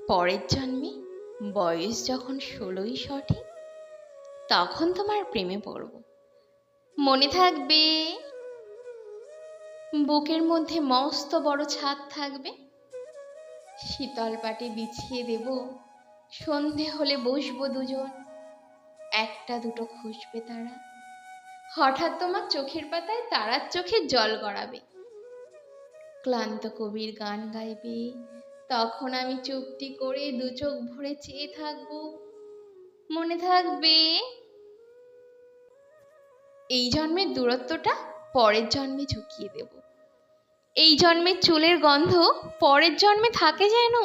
পরের জন্মে বয়স যখন 16ই সঠিক, তখন তোমার প্রেমে পড়ব। মনে থাকবে? বুকের মধ্যে মস্ত বড় ছাদ থাকবে, শীতল পাটি বিছিয়ে দেব, সন্ধে হলে বসবো দুজন, একটা দুটো খুঁজবে তারা, হঠাৎ তোমার চোখের পাতায় তারার চোখে জল গড়াবে, ক্লান্ত কবির গান গাইবে, তখন আমি চুপটি করে দু চোখ ভরে চেয়ে থাকবো। মনে থাকবে? এই জন্মের দূরত্বটা পরের জন্মে ঝুঁকিয়ে দেব। এই জন্মের চুলের গন্ধ পরের জন্মে থাকে যেন।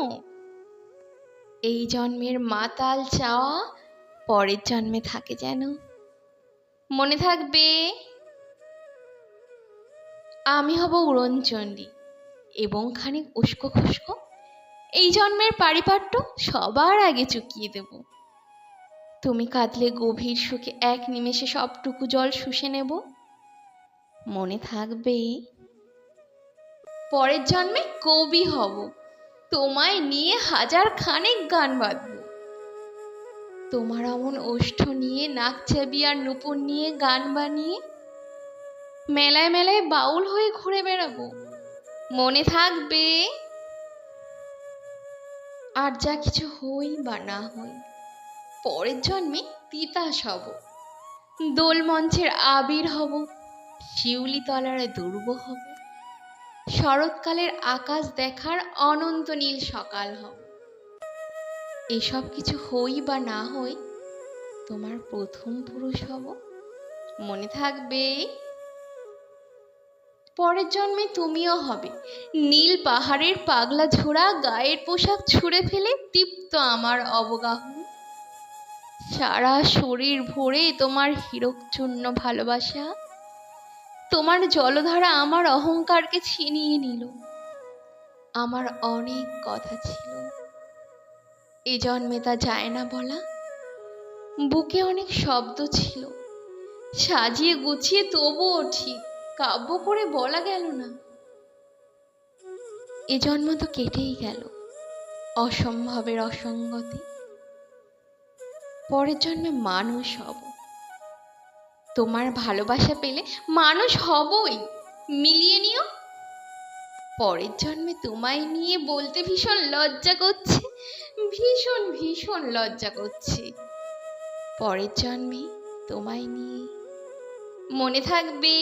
এই জন্মের মাতাল চাওয়া পরের জন্মে থাকে যেন। মনে থাকবে? আমি হব উড়নচণ্ডী এবং খানিক উস্কো খুস্কো। এই জন্মের পারিপাট্য সবার আগে চুকিয়ে দেব। তুমি কাঁদলে গভীর সুখে এক নিমেষে সবটুকু জল শুষে নেব। মনে থাকবে? পরের জন্মে কবি হব, তোমায় নিয়ে হাজার খানেক গান বাঁধব। তোমার অমন ওষ্ঠ নিয়ে, নাক চাবি আর নূপুর নিয়ে গান বানিয়ে মেলায় মেলায় বাউল হয়ে ঘুরে বেড়াবো। মনে থাকবে? আর যা কিছু হই বা না হই, পরের জন্মে তিতাস হব, দোল মঞ্চের আবির হব, শিউলি তলায় দুর্ব হব, শরৎকালের আকাশ দেখার অনন্ত নীল সকাল হব। এসব কিছু হই বা না হই, তোমার প্রথম পুরুষ হব। মনে থাকবে? পরের জন্মে তুমিও হবে নীল পাহাড়ের পাগলা ঝোড়া, গায়ের পোশাক ছুঁড়ে ফেলে তৃপ্ত আমার অবগাহন। সারা শরীর ভরে তোমার হীরকচূর্ণ ভালোবাসা, তোমার জলধারা আমার অহংকারকে ছিনিয়ে নিল। আমার অনেক কথা ছিল, এ জন্মে তা যায় না বলা। বুকে অনেক শব্দ ছিল, সাজিয়ে গুছিয়ে তবুও ঠিক কাব্য করে বলা গেল না। এ জন্ম তো কেটেই গেল অসম্ভবের অসঙ্গতি। পরের জন্মে মানুষ হব, তোমার ভালোবাসা পেলে মানুষ হবই, মিলিয়ে নিও। পরের জন্মে তোমায় নিয়ে বলতে ভীষণ লজ্জা করছে, ভীষণ ভীষণ লজ্জা করছে। পরের জন্মে তোমায় নিয়ে। মনে থাকবে?